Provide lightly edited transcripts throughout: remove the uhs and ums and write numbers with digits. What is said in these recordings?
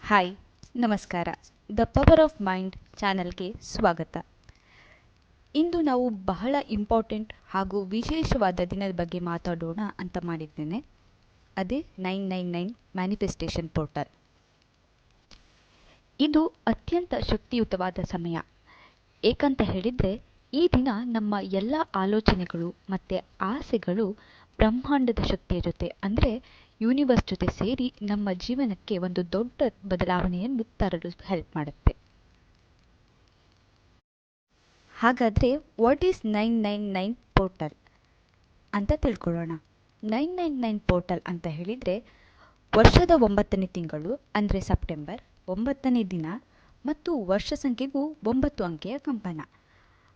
Hi, ನಮಸ್ಕಾರ. The power of mind ಚಾನಲ್ಗೆ ಸ್ವಾಗತ. ಇಂದು ನಾವು ಬಹಳ ಇಂಪಾರ್ಟೆಂಟ್ ಹಾಗೂ ವಿಶೇಷವಾದ ದಿನದ ಬಗ್ಗೆ ಮಾತಾಡೋಣ ಅಂತ ಮಾಡಿದ್ದೇನೆ. ಅದೇ 999 ಮ್ಯಾನಿಫೆಸ್ಟೇಷನ್ ಪೋರ್ಟಲ್. ಇದು ಅತ್ಯಂತ ಶಕ್ತಿಯುತವಾದ ಸಮಯ. ಏಕಂತ ಹೇಳಿದರೆ ಈ ದಿನ ನಮ್ಮ ಎಲ್ಲ ಆಲೋಚನೆಗಳು ಮತ್ತು ಆಸೆಗಳು ಬ್ರಹ್ಮಾಂಡದ ಶಕ್ತಿಯ ಜೊತೆ ಅಂದರೆ ಯೂನಿವರ್ಸ್ ಜೊತೆ ಸೇರಿ ನಮ್ಮ ಜೀವನಕ್ಕೆ ಒಂದು ದೊಡ್ಡ ಬದಲಾವಣೆಯನ್ನು ತರಲು ಹೆಲ್ಪ್ ಮಾಡುತ್ತೆ. ಹಾಗಾದರೆ ವಾಟ್ ಈಸ್ 999 ಪೋರ್ಟಲ್ ಅಂತ ತಿಳ್ಕೊಳ್ಳೋಣ. 999 ಪೋರ್ಟಲ್ ಅಂತ ಹೇಳಿದರೆ ವರ್ಷದ 9ನೇ ತಿಂಗಳು ಅಂದರೆ ಸೆಪ್ಟೆಂಬರ್ 9ನೇ ದಿನ ಮತ್ತು ವರ್ಷ ಸಂಖ್ಯೆಗೂ 9 ಅಂಕೆಯ ಕಂಪನ.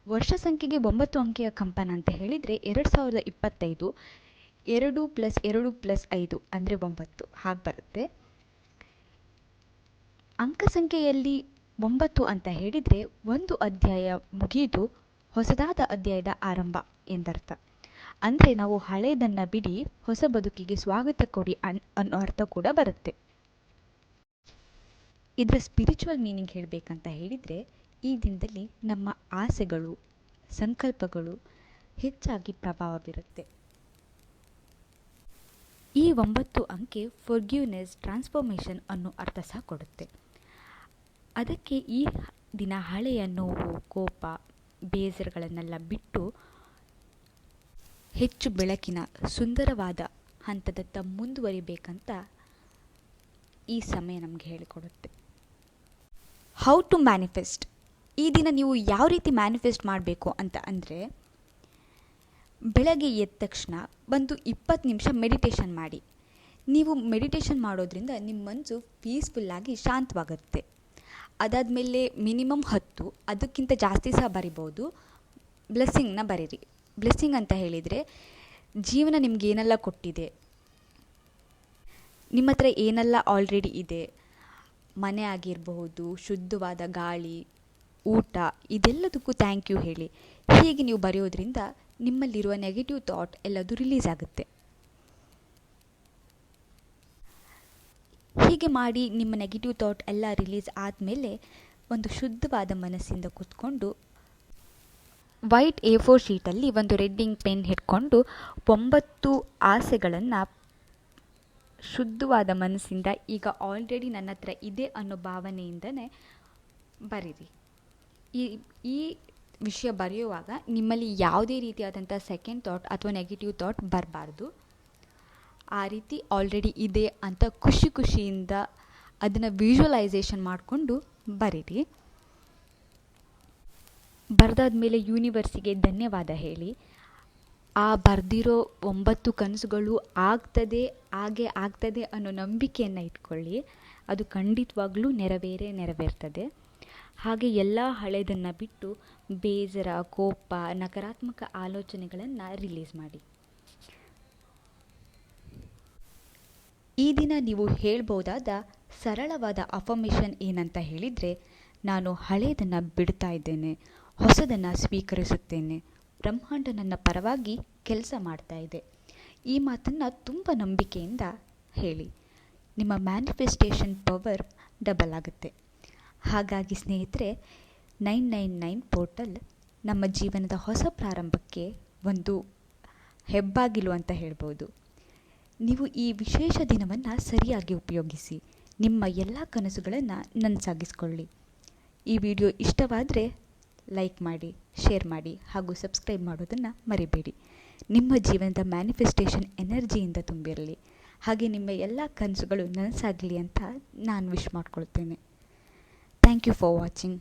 ವರ್ಷ ಸಂಖ್ಯೆಗೆ 9 ಅಂಕೆಯ ಕಂಪನ ಅಂತ ಹೇಳಿದರೆ 2025 2 + 2 + 5 ಅಂದರೆ 9 ಹಾಗೆ ಬರುತ್ತೆ. ಅಂಕ ಸಂಖ್ಯೆಯಲ್ಲಿ 9 ಅಂತ ಹೇಳಿದರೆ ಒಂದು ಅಧ್ಯಾಯ ಮುಗಿದು ಹೊಸದಾದ ಅಧ್ಯಾಯದ ಆರಂಭ ಎಂದರ್ಥ. ಅಂದರೆ ನಾವು ಹಳೆಯದನ್ನು ಬಿಡಿ ಹೊಸ ಬದುಕಿಗೆ ಸ್ವಾಗತ ಕೊಡಿ ಅನ್ನೋ ಅರ್ಥ ಕೂಡ ಬರುತ್ತೆ. ಇದರ ಸ್ಪಿರಿಚುವಲ್ ಮೀನಿಂಗ್ ಹೇಳಬೇಕಂತ ಹೇಳಿದರೆ ಈ ದಿನದಲ್ಲಿ ನಮ್ಮ ಆಸೆಗಳು ಸಂಕಲ್ಪಗಳು ಹೆಚ್ಚಾಗಿ ಪ್ರಭಾವ ಬೀರುತ್ತೆ. ಈ 9 ಅಂಕೆ ಫಾರ್ಗಿವ್ನೆಸ್ ಟ್ರಾನ್ಸ್ಫಾರ್ಮೇಷನ್ ಅನ್ನೋ ಅರ್ಥ ಸಹ ಕೊಡುತ್ತೆ. ಅದಕ್ಕೆ ಈ ದಿನ ಹಳೆಯ ನೋವು ಕೋಪ ಬೇಸರಗಳನ್ನೆಲ್ಲ ಬಿಟ್ಟು ಹೆಚ್ಚು ಬೆಳಕಿನ ಸುಂದರವಾದ ಹಂತದತ್ತ ಮುಂದುವರಿಬೇಕಂತ ಈ ಸಮಯ ನಮಗೆ ಹೇಳಿಕೊಡುತ್ತೆ. How to manifest. ಈ ದಿನ ನೀವು ಯಾವ ರೀತಿ ಮ್ಯಾನಿಫೆಸ್ಟ್ ಮಾಡಬೇಕು ಅಂತ ಅಂದರೆ ಬೆಳಗ್ಗೆ ಎದ್ದ ತಕ್ಷಣ ಒಂದು 20 ನಿಮಿಷ ಮೆಡಿಟೇಷನ್ ಮಾಡಿ. ನೀವು ಮೆಡಿಟೇಷನ್ ಮಾಡೋದ್ರಿಂದ ನಿಮ್ಮ ಮನಸ್ಸು ಪೀಸ್ಫುಲ್ಲಾಗಿ ಶಾಂತವಾಗುತ್ತೆ. ಅದಾದಮೇಲೆ ಮಿನಿಮಮ್ 10 ಅದಕ್ಕಿಂತ ಜಾಸ್ತಿ ಸಹ ಬರಿಬೋದು ಬ್ಲೆಸ್ಸಿಂಗ್ನ ಬರೀರಿ. ಬ್ಲೆಸ್ಸಿಂಗ್ ಅಂತ ಹೇಳಿದರೆ ಜೀವನ ನಿಮ್ಗೆ ಏನೆಲ್ಲ ಕೊಟ್ಟಿದೆ, ನಿಮ್ಮ ಹತ್ರ ಏನೆಲ್ಲ ಆಲ್ರೆಡಿ ಇದೆ, ಮನೆ ಆಗಿರಬಹುದು, ಶುದ್ಧವಾದ ಗಾಳಿ, ಊಟ, ಇದೆಲ್ಲದಕ್ಕೂ ಥ್ಯಾಂಕ್ ಯು ಹೇಳಿ. ಹೀಗೆ ನೀವು ಬರೆಯೋದ್ರಿಂದ ನಿಮ್ಮಲ್ಲಿರುವ ನೆಗೆಟಿವ್ ಥಾಟ್ ಎಲ್ಲದೂ ರಿಲೀಸ್ ಆಗುತ್ತೆ. ಹೀಗೆ ಮಾಡಿ ನಿಮ್ಮ ನೆಗೆಟಿವ್ ಥಾಟ್ ಎಲ್ಲ ರಿಲೀಸ್ ಆದಮೇಲೆ ಒಂದು ಶುದ್ಧವಾದ ಮನಸ್ಸಿಂದ ಕೂತ್ಕೊಂಡು ವೈಟ್ A4 ಶೀಟಲ್ಲಿ ಒಂದು ರೆಡ್ಡಿಂಗ್ ಪೆನ್ ಹಿಡ್ಕೊಂಡು 9 ಆಸೆಗಳನ್ನು ಶುದ್ಧವಾದ ಮನಸ್ಸಿಂದ ಈಗ ಆಲ್ರೆಡಿ ನನ್ನ ಹತ್ರ ಇದೆ ಅನ್ನೋ ಭಾವನೆಯಿಂದನೇ ಬರೀರಿ. ಈ ವಿಷಯ ಬರೆಯುವಾಗ ನಿಮ್ಮಲ್ಲಿ ಯಾವುದೇ ರೀತಿಯಾದಂಥ ಸೆಕೆಂಡ್ ಥಾಟ್ ಅಥವಾ ನೆಗೆಟಿವ್ ಥಾಟ್ ಬರಬಾರ್ದು. ಆ ರೀತಿ ಆಲ್ರೆಡಿ ಇದೆ ಅಂತ ಖುಷಿಯಿಂದ ಅದನ್ನು ವಿಜುವಲೈಸೇಷನ್ ಮಾಡಿಕೊಂಡು ಬರೀರಿ. ಬರೆದಾದ್ಮೇಲೆ ಯೂನಿವರ್ಸಿಗೆ ಧನ್ಯವಾದ ಹೇಳಿ. ಆ ಬರೆದಿರೋ 9 ಕನಸುಗಳು ಹಾಗೆ ಆಗ್ತದೆ ಅನ್ನೋ ನಂಬಿಕೆಯನ್ನು ಇಟ್ಕೊಳ್ಳಿ. ಅದು ಖಂಡಿತವಾಗ್ಲೂ ನೆರವೇರ್ತದೆ. ಹಾಗೆ ಎಲ್ಲ ಹಳೆಯದನ್ನು ಬಿಟ್ಟು ಬೇಸರ ಕೋಪ ನಕಾರಾತ್ಮಕ ಆಲೋಚನೆಗಳನ್ನು ರಿಲೀಸ್ ಮಾಡಿ. ಈ ದಿನ ನೀವು ಹೇಳ್ಬೋದಾದ ಸರಳವಾದ ಅಫರ್ಮೇಷನ್ ಏನಂತ ಹೇಳಿದರೆ, ನಾನು ಹಳೆಯದನ್ನು ಬಿಡ್ತಾ ಇದ್ದೇನೆ, ಹೊಸದನ್ನು ಸ್ವೀಕರಿಸುತ್ತೇನೆ, ಬ್ರಹ್ಮಾಂಡ ನನ್ನ ಪರವಾಗಿ ಕೆಲಸ ಮಾಡ್ತಾ ಇದೆ. ಈ ಮಾತನ್ನು ತುಂಬ ನಂಬಿಕೆಯಿಂದ ಹೇಳಿ. ನಿಮ್ಮ ಮ್ಯಾನಿಫೆಸ್ಟೇಷನ್ ಪವರ್ ಡಬಲ್ ಆಗುತ್ತೆ. ಹಾಗಾಗಿ ಸ್ನೇಹಿತರೆ, 999 ಪೋರ್ಟಲ್ ನಮ್ಮ ಜೀವನದ ಹೊಸ ಪ್ರಾರಂಭಕ್ಕೆ ಒಂದು ಹೆಬ್ಬಾಗಿಲು ಅಂತ ಹೇಳ್ಬೋದು. ನೀವು ಈ ವಿಶೇಷ ದಿನವನ್ನು ಸರಿಯಾಗಿ ಉಪಯೋಗಿಸಿ ನಿಮ್ಮ ಎಲ್ಲ ಕನಸುಗಳನ್ನು ನನಸಾಗಿಸ್ಕೊಳ್ಳಿ. ಈ ವಿಡಿಯೋ ಇಷ್ಟವಾದರೆ ಲೈಕ್ ಮಾಡಿ, ಶೇರ್ ಮಾಡಿ ಹಾಗೂ ಸಬ್ಸ್ಕ್ರೈಬ್ ಮಾಡೋದನ್ನು ಮರಿಬೇಡಿ. ನಿಮ್ಮ ಜೀವನದ ಮ್ಯಾನಿಫೆಸ್ಟೇಷನ್ ಎನರ್ಜಿಯಿಂದ ತುಂಬಿರಲಿ. ಹಾಗೆ ನಿಮ್ಮ ಎಲ್ಲ ಕನಸುಗಳು ನನಸಾಗಲಿ ಅಂತ ನಾನು ವಿಶ್ ಮಾಡ್ಕೊಳ್ತೇನೆ. Thank you for watching.